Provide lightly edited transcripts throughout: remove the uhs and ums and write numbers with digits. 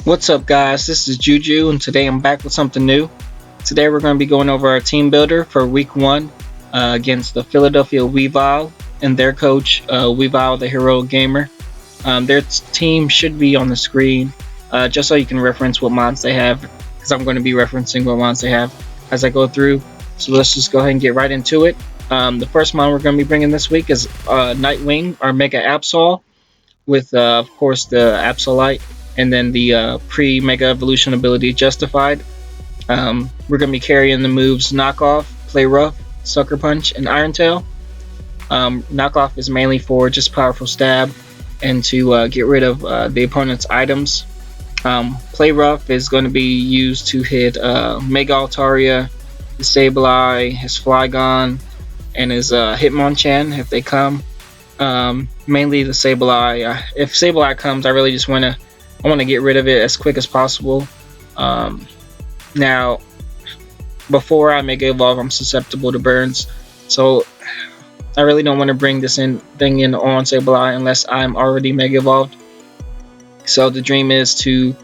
What's up, guys? This is Juju, and today I'm back with something new. Today we're going to be going over our team builder for week 1 against the Philadelphia Weavile and their coach, Weavile the Hero Gamer. Their team should be on the screen just so you can reference what mods they have, because I'm going to be referencing what mods they have as I go through. So let's just go ahead and get right into it. The first mod we're going to be bringing this week is Nightwing, our Mega Absol, with of course the Absolite, and then the pre-Mega Evolution ability Justified. We're going to be carrying the moves Knockoff, Play Rough, Sucker Punch, and Iron Tail. Knockoff is mainly for just powerful stab and to get rid of the opponent's items. Play Rough is going to be used to hit Mega Altaria, his Sableye, his Flygon, and his Hitmonchan if they come. Mainly the Sableye. If Sableye comes, I really just want to get rid of it as quick as possible. Now, before I Mega Evolve, I'm susceptible to burns, so I really don't want to bring this thing in on Sableye unless I'm already Mega Evolved. So the dream is to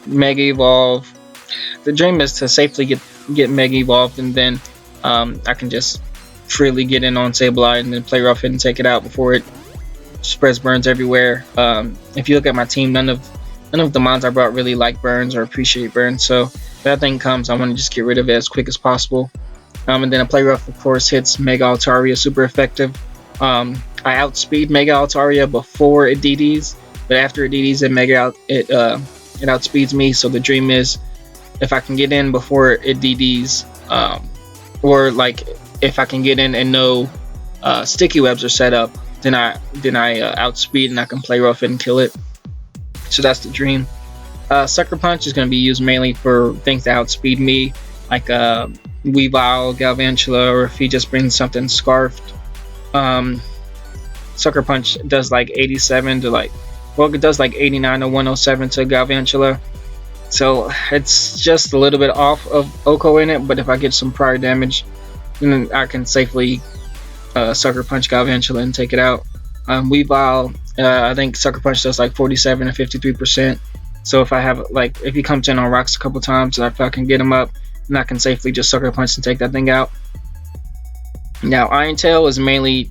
Mega Evolve. The dream is to safely get Mega Evolved, and then I can just freely get in on Sableye and then Play Rough it and take it out before it spreads burns everywhere. If you look at my team, none of the mods I brought really like burns or appreciate burns, so if that thing comes, I want to just get rid of it as quick as possible. And then a Play Rough, of course, hits Mega Altaria super effective. I outspeed Mega Altaria before it DDs, but after it DDs it outspeeds me. So the dream is, if I can get in before it DDs, or like if I can get in and no sticky webs are set up, then I outspeed and I can Play Rough it and kill it. So that's the dream. Sucker Punch is going to be used mainly for things that outspeed me, like Weavile, Galvantula, or if he just brings something Scarfed. Sucker Punch does like 87 to it does like 89 to 107 to Galvantula. So it's just a little bit off of Oko in it, but if I get some prior damage, then I can safely Sucker Punch Galvantula and take it out. Weavile, I think Sucker Punch does like 47 to 53%. So if I have if he comes in on rocks a couple times, if I can get him up, then I can safely just Sucker Punch and take that thing out. Now Iron Tail is mainly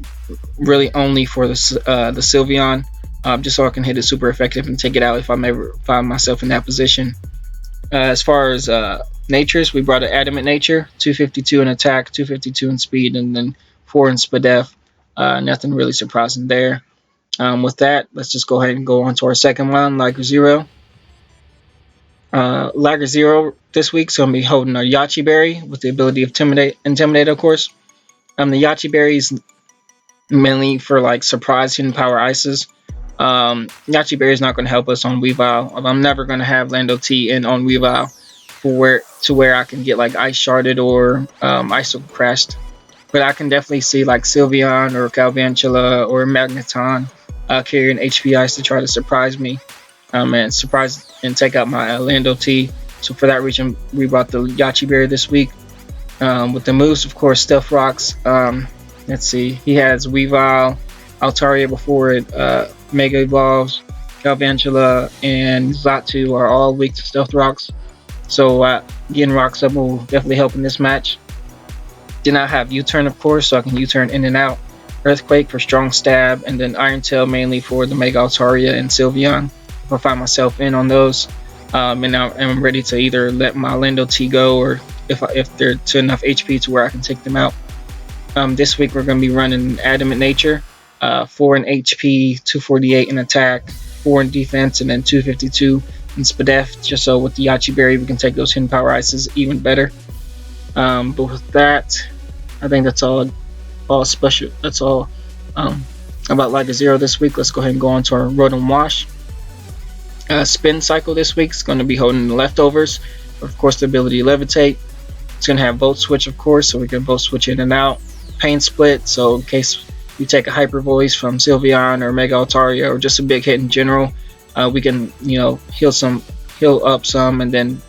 really only for the Sylveon, just so I can hit it super effective and take it out if I ever find myself in that position. As far as natures, we brought an Adamant Nature, 252 in attack, 252 in speed, and then 4 in Spadef. Nothing really surprising there. With that, let's just go ahead and go on to our second one, Lager Zero. Lager Zero this week's going to be holding a Yachi Berry with the ability of Intimidate, of course. The Yachi Berry is mainly for surprise hidden power ices. Yachi Berry is not going to help us on Weavile. I'm never going to have Lando T in on Weavile to where I can get Ice Sharded or Ice Crashed. But I can definitely see Sylveon or Galvantula or Magneton carrying HP Ice to try to surprise me and surprise and take out my Lando T. So for that reason, we brought the Yachi Berry this week. With the moves, of course, Stealth Rocks. Let's see, he has Weavile, Altaria before it Mega Evolves, Galvantula, and Xatu are all weak to Stealth Rocks. So getting rocks up will definitely help in this match. Then I have U-Turn, of course, so I can U-Turn in and out. Earthquake for strong stab, and then Iron Tail mainly for the Mega Altaria and Sylveon. If I find myself in on those, and I'm ready to either let my Lando T go, or if they're to enough HP to where I can take them out. This week we're going to be running Adamant Nature, 4 in HP, 248 in attack, 4 in defense, and then 252 in Spadef, just so with the Yachi Berry we can take those hidden power ices even better. But with that, I think that's all special. That's all about Lager Zero this week. Let's go ahead and go on to our Rotom Wash. Spin Cycle this week is going to be holding the leftovers. Of course, the ability to Levitate. It's going to have Volt Switch, of course, so we can Volt Switch in and out. Pain Split, so in case you take a Hyper Voice from Sylveon or Mega Altaria or just a big hit in general, we can heal up some and then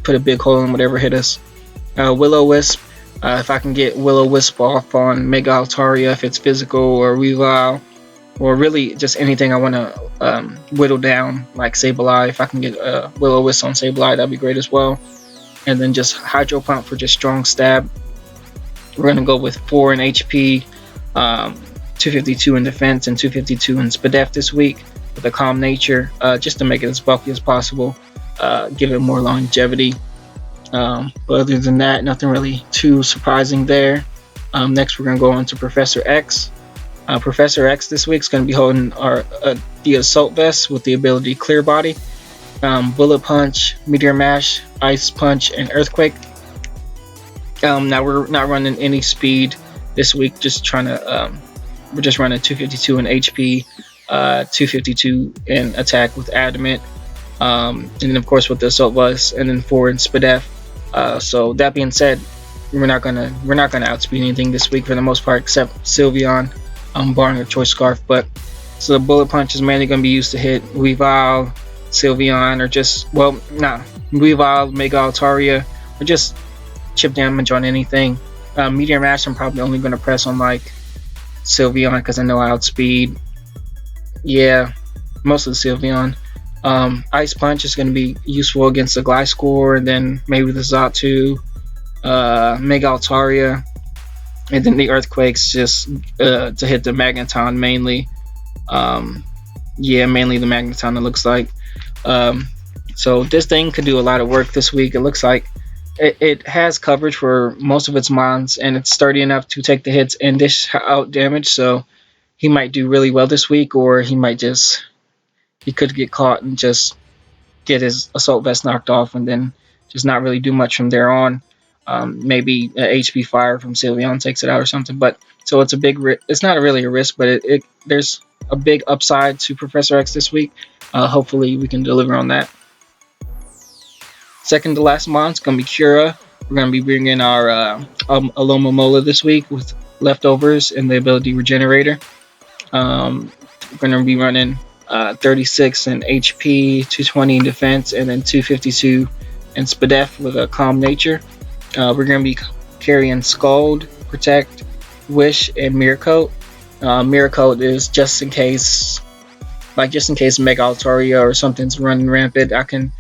put a big hole in whatever hit us. Will-O-Wisp, if I can get Will-O-Wisp off on Mega Altaria, if it's physical or Weavile, or really just anything I want to whittle down like Sableye. If I can get a Will-O-Wisp on Sableye, that'd be great as well. And then just Hydro Pump for just strong stab. We're going to go with 4 in HP, 252 in defense, and 252 in Spadef this week with a calm nature, just to make it as bulky as possible, give it more longevity. But other than that, nothing really too surprising there. Next, we're going to go on to Professor X. Professor X this week is going to be holding the Assault Vest with the ability Clear Body, Bullet Punch, Meteor Mash, Ice Punch, and Earthquake. Now we're not running any speed this week, just trying to we're just running 252 in HP, 252 in attack with Adamant, and then of course with the Assault Vest, and then 4 in Spadef. So that being said, we're not gonna outspeed anything this week for the most part, except Sylveon, barring a Choice Scarf. But so the Bullet Punch is mainly gonna be used to hit Weavile, Sylveon, or just Weavile, Mega Altaria, or just chip damage on anything. Meteor Mash I'm probably only gonna press on like Sylveon because I know I outspeed. Yeah, most of the Sylveon. Ice Punch is going to be useful against the Gliscor, and then maybe the Xatu, Mega Altaria, and then the Earthquakes just to hit the Magneton mainly. Yeah, mainly the Magneton it looks like. So this thing could do a lot of work this week. It looks like it has coverage for most of its mons, and it's sturdy enough to take the hits and dish out damage. So he might do really well this week, or he could get caught and just get his Assault Vest knocked off, and then just not really do much from there on. Maybe an HP Fire from Sylveon takes it out or something. But so it's a big it's not really a risk, but there's a big upside to Professor X this week. Hopefully we can deliver on that. Second to last mon is going to be Yura. We're going to be bringing our Alomomola this week with leftovers and the ability Regenerator. We're going to be running 36 in HP, 220 in defense, and then 252 in Spadef with a calm nature. We're going to be carrying Scald, Protect, Wish, and Mirror Coat. Mirror Coat is just in case Mega Altaria or something's running rampant, I can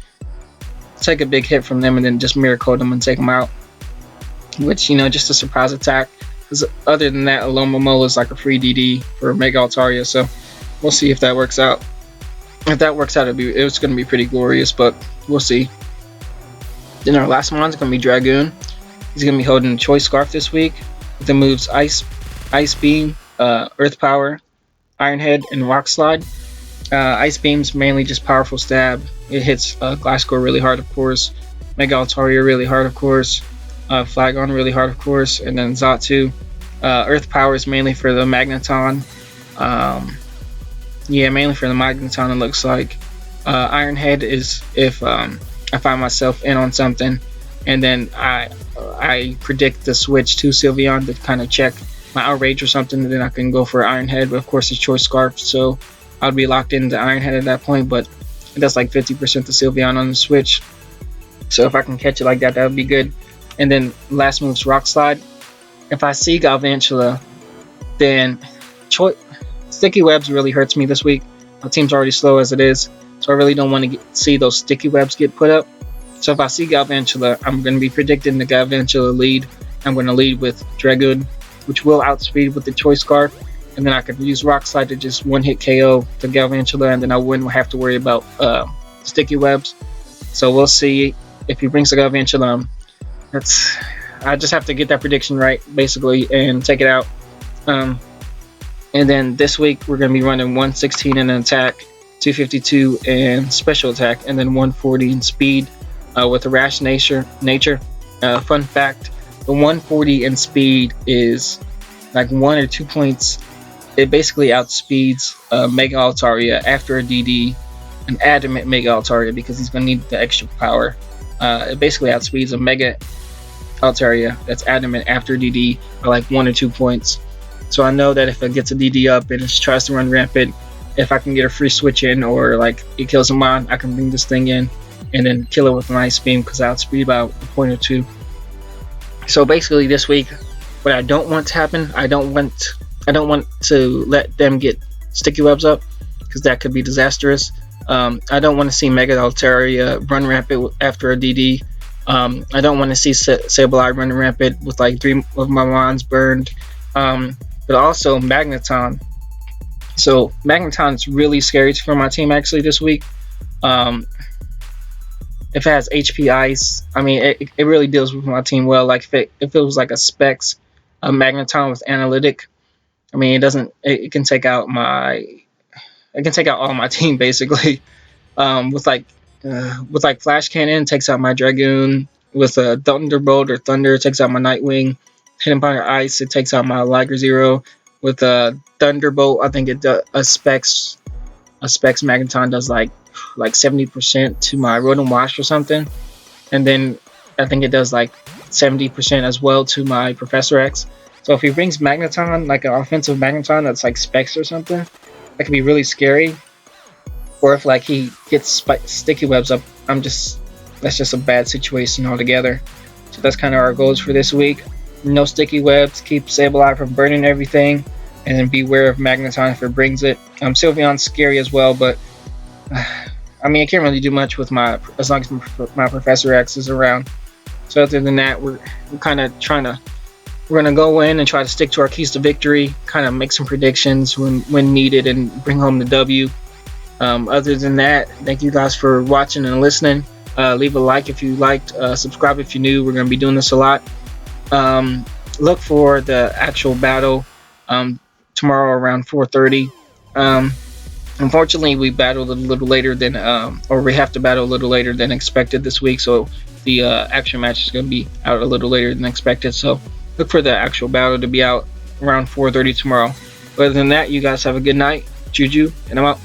take a big hit from them and then just Mirror Coat them and take them out. Which, just a surprise attack. Because other than that, Alomomola is like a free DD for Mega Altaria, so we'll see if that works out. If that works out, it's going to be pretty glorious, but we'll see. Then our last mon is going to be Dragoon. He's going to be holding a Choice Scarf this week with the moves Ice Beam, Earth Power, Iron Head, and Rock Slide. Ice Beam's mainly just powerful stab. It hits Gliscor really hard, of course. Mega Altaria really hard, of course. Flagon really hard, of course. And then Xatu. Earth Power is mainly for the Magneton. Yeah, mainly for the Magneton, it looks like. Iron Head is if I find myself in on something, and then I predict the switch to Sylveon to kind of check my outrage or something, and then I can go for Iron Head. But of course, it's Choice Scarf, so I'll be locked into Iron Head at that point. But it does like 50% to Sylveon on the switch, so if I can catch it like that, that would be good. And then last move's Rock Slide. If I see Galvantula, then Sticky Webs really hurts me this week. My team's already slow as it is, so I really don't want to see those Sticky Webs get put up. So if I see Galvantula, I'm going to be predicting the Galvantula lead. I'm going to lead with Dragoon, which will outspeed with the Choice Scarf, and then I could use Rock Slide to just one-hit KO the Galvantula, and then I wouldn't have to worry about Sticky Webs. So we'll see if he brings the Galvantula. I just have to get that prediction right, basically, and take it out. And then this week we're going to be running 116 in attack, 252 in special attack, and then 140 in speed with a rash nature. Fun fact, the 140 in speed is like 1 or 2 points. It basically outspeeds Mega Altaria after a DD, an Adamant Mega Altaria, because he's going to need the extra power. It basically outspeeds a Mega Altaria that's Adamant after DD by like 1 or 2 points. So I know that if it gets a DD up and it tries to run rampant, if I can get a free switch in, or like it kills a mon, I can bring this thing in and then kill it with an Ice Beam because I outspeed about a point or two. So basically this week, what I don't want to happen, I don't want to let them get Sticky Webs up. because that could be disastrous. I don't want to see Mega Altaria run rampant after a DD. I don't want to see Sableye running rampant with like 3 of my wands burned. But also Magneton. So Magneton's really scary for my team actually this week. If it has HP Ice, I mean it really deals with my team well. Like if it was like a Specs, a Magneton with Analytic, I mean it can take out all my team basically. With like Flash Cannon takes out my Dragoon. With a Thunderbolt or Thunder it takes out my Nightwing. Hidden Fire Ice it takes out my Liger Zero. With a Thunderbolt I think it does a Specs Magneton does like 70% to my Rotom Wash or something, and then I think it does like 70% as well to my Professor X. So if he brings Magneton, like an offensive Magneton that's like Specs or something, that could be really scary. Or if like he gets sticky webs up, that's just a bad situation altogether. So that's kind of our goals for this week. No sticky webs, keep Sableye from burning everything, and then beware of Magneton if it brings it. Sylveon's scary as well, but I mean I can't really do much with as long as my Professor X is around. So other than that, we're kind of we're gonna go in and try to stick to our keys to victory, kind of make some predictions when needed, and bring home the W. Other than that, thank you guys for watching and listening. Leave a like if you liked, subscribe if you're new. We're gonna be doing this a lot. Look for the actual battle tomorrow around 4:30. Unfortunately, we battled a little later than, or we have to battle a little later than expected this week, so the action match is going to be out a little later than expected. So look for the actual battle to be out around 4:30 tomorrow. Other than that, you guys have a good night. Juju, and I'm out.